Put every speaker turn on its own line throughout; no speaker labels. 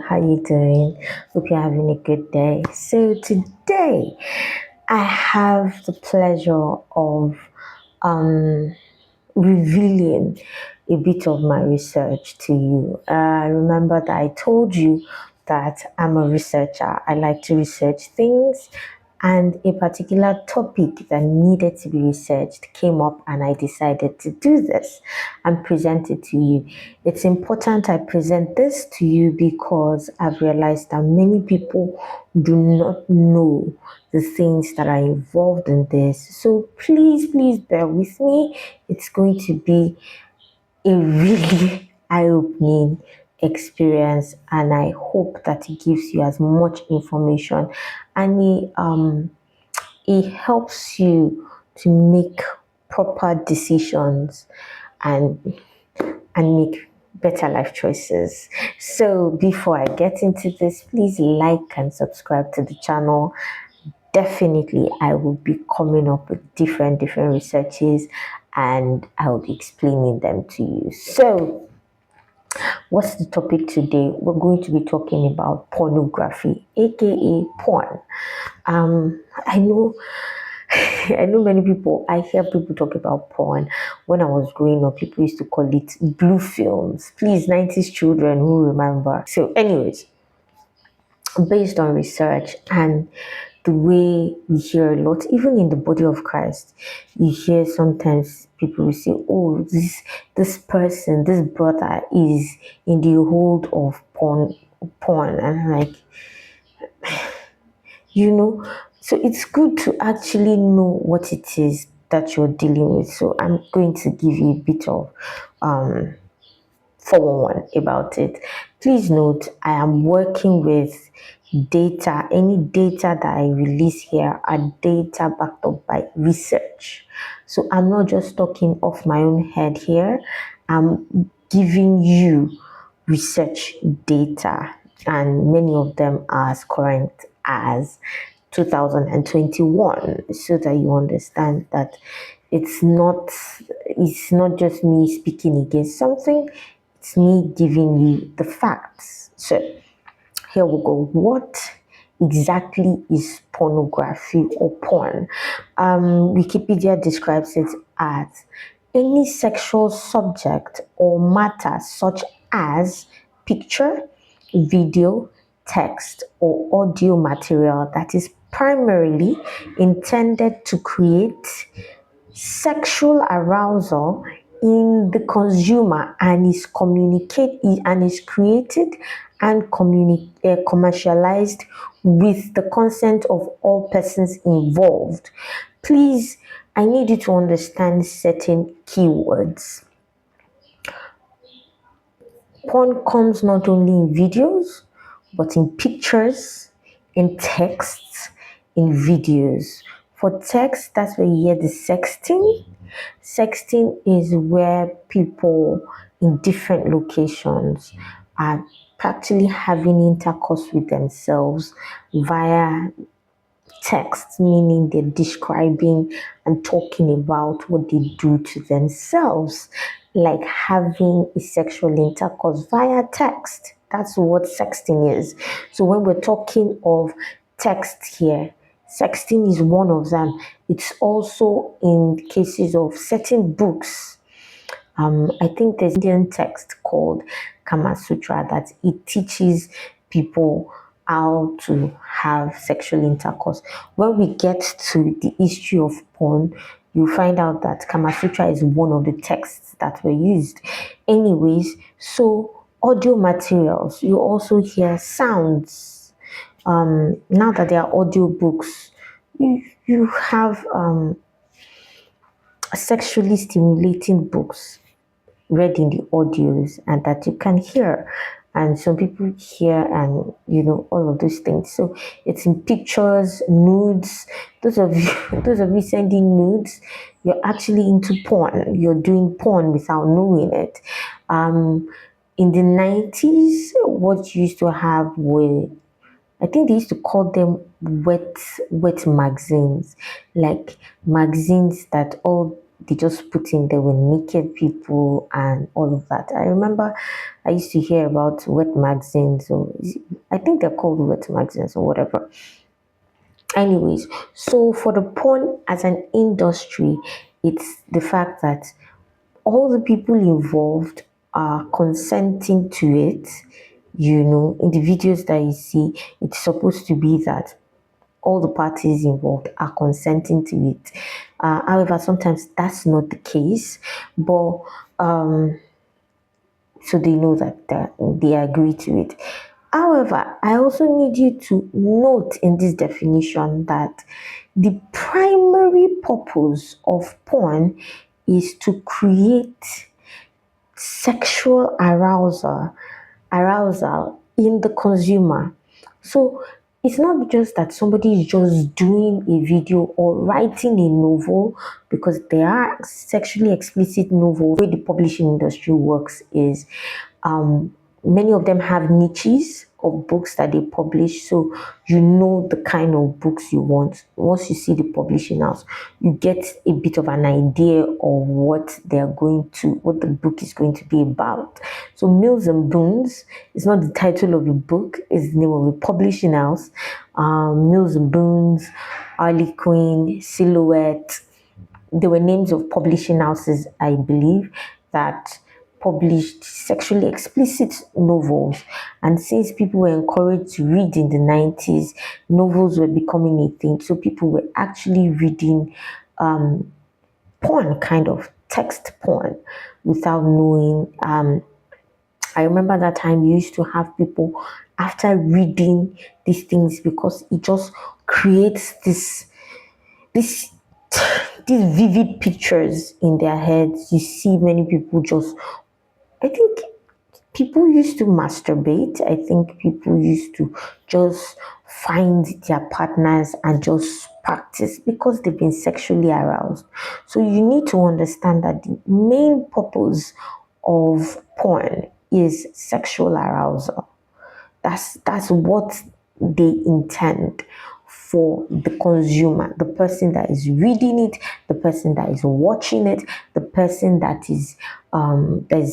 how you doing? Hope you're having a good day. So today I have the pleasure of revealing a bit of my research to you. Remember that I told you that I'm a researcher. I like to research things, and a particular topic that needed to be researched came up, and I decided to do this and present it to you. It's important I present this to you because I've realized that many people do not know the things that are involved in this. So please bear with me. It's going to be a really eye-opening experience, and I hope that it gives you as much information, and it helps you to make proper decisions and make better life choices. So before I get into this, please like and subscribe to the channel. Definitely I will be coming up with different researches, and I will be explaining them to you. So what's the topic today? We're going to be talking about pornography, aka porn. I know I know many people, I hear people talk about porn. When I was growing up, people used to call it blue films. Please, 90s children who remember. So anyways, based on research and the way we hear a lot, even in the body of Christ, you hear sometimes people will say, "Oh, this person, this brother is in the hold of porn," and I'm like, so it's good to actually know what it is that you're dealing with. So I'm going to give you a bit of 411 about it. Please note, I am working with data. Any data that I release here are data backed up by research. So I'm not just talking off my own head here. I'm giving you research data, and many of them are as current as 2021, so that you understand that it's not just me speaking against something, it's me giving you the facts. So here we go. What exactly is pornography or porn? Wikipedia describes it as any sexual subject or matter such as picture, video, text, or audio material that is primarily intended to create sexual arousal in the consumer and is created and commercialized with the consent of all persons involved. Please, I need you to understand certain keywords. Porn comes not only in videos, but in pictures, in texts, in videos. For text, that's where you hear the sexting. Sexting is where people in different locations are practically having intercourse with themselves via text, meaning they're describing and talking about what they do to themselves, like having a sexual intercourse via text. That's what sexting is. So when we're talking of text here, sexting is one of them. It's also in cases of certain books. I think there's an Indian text called Kama Sutra that it teaches people how to have sexual intercourse. When we get to the history of porn, you find out that Kama Sutra is one of the texts that were used. Anyways, so audio materials, you also hear sounds. Now that there are audio books, you have sexually stimulating books read in the audios and that you can hear, and some people hear, and all of those things. So it's in pictures, nudes. Those of you those of you sending nudes, you're actually into porn. You're doing porn without knowing it. In the 90s, what you used to have were, I think they used to call them wet magazines, like magazines that all they just put in there were naked people and all of that. I remember I used to hear about wet magazines, or I think they're called wet magazines or whatever. Anyways, so for the porn as an industry, it's the fact that all the people involved are consenting to it. In the videos that you see, it's supposed to be that all the parties involved are consenting to it. However, sometimes that's not the case, but so they know that they agree to it. However, I also need you to note in this definition that the primary purpose of porn is to create sexual arousal in the consumer. So it's not just that somebody is just doing a video or writing a novel, because there are sexually explicit novels. The way the publishing industry works is many of them have niches of books that they publish, so you know the kind of books you want. Once you see the publishing house, you get a bit of an idea of what the book is going to be about. So Mills and Boons is not the title of a book, it's the name of a publishing house. Mills and Boons, Harley Quinn, Silhouette, they were names of publishing houses, I believe, that published sexually explicit novels. And since people were encouraged to read in the 90s, novels were becoming a thing. So people were actually reading porn, kind of text porn, without knowing. I remember that time you used to have people, after reading these things, because it just creates this these vivid pictures in their heads. You see many people just, I think people used to masturbate. I think people used to just find their partners and just practice because they've been sexually aroused. So you need to understand that the main purpose of porn is sexual arousal. That's what they intend for the consumer, the person that is reading it, the person that is watching it, the person that is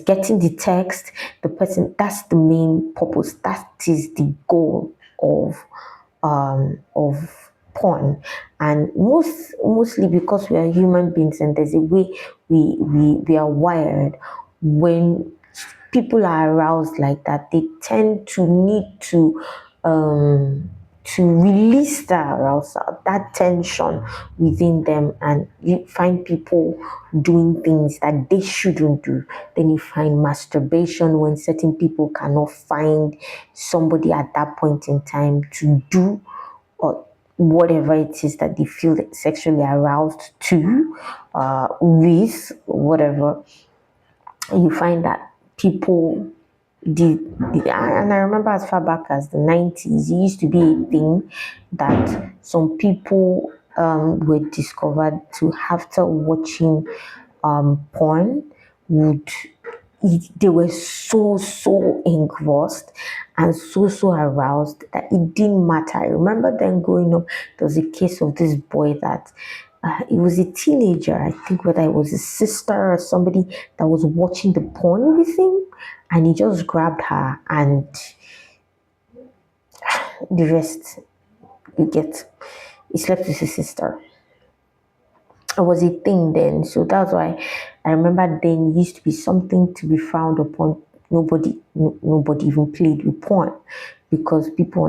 getting the text, the person. That's the main purpose. That is the goal of porn. And mostly because we are human beings and there's a way we are wired. When people are aroused like that, they tend to need to release that arousal, that tension within them, and you find people doing things that they shouldn't do. Then you find masturbation when certain people cannot find somebody at that point in time to do or whatever it is that they feel sexually aroused to, with whatever. You find that people and I remember as far back as the 90s, it used to be a thing that some people were discovered to, after watching porn, would they were so engrossed and so aroused that it didn't matter. I remember then growing up, there was a case of this boy that it was a teenager, I think, whether it was his sister or somebody that was watching the porn with him, and he just grabbed her, and the rest, you get, he slept with his sister. It was a thing then. So that's why I remember then it used to be something to be frowned upon. Nobody even played with porn because people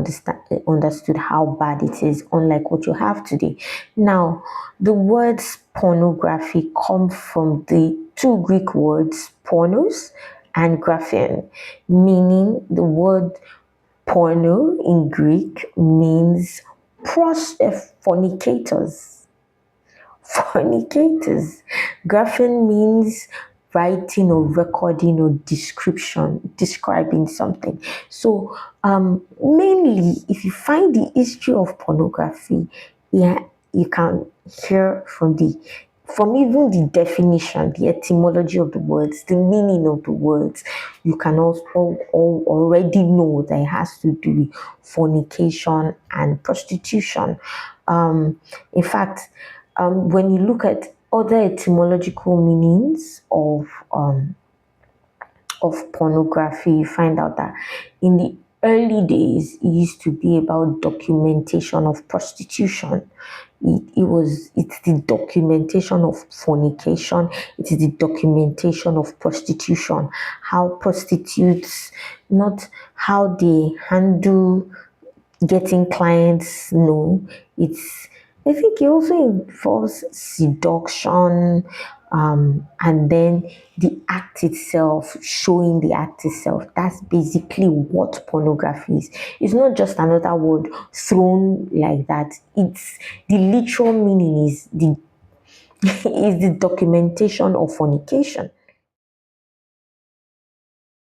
understood how bad it is, unlike what you have today. Now, the words pornography come from the two Greek words pornos and graphein, meaning the word porno in Greek means fornicators. Fornicators. Graphing means writing or recording or describing something. So mainly, if you find the history of pornography, yeah, you can hear from even the definition, the etymology of the words, the meaning of the words, you can also already know that it has to do with fornication and prostitution. In fact, when you look at other etymological meanings of pornography, you find out that in the early days, it used to be about documentation of prostitution. It's the documentation of fornication. It is the documentation of prostitution. How prostitutes, not how they handle getting clients, no. It's, I think it also involves seduction, and then the act itself, showing the act itself. That's basically what pornography is. It's not just another word thrown like that. It's the literal meaning is the is the documentation of fornication.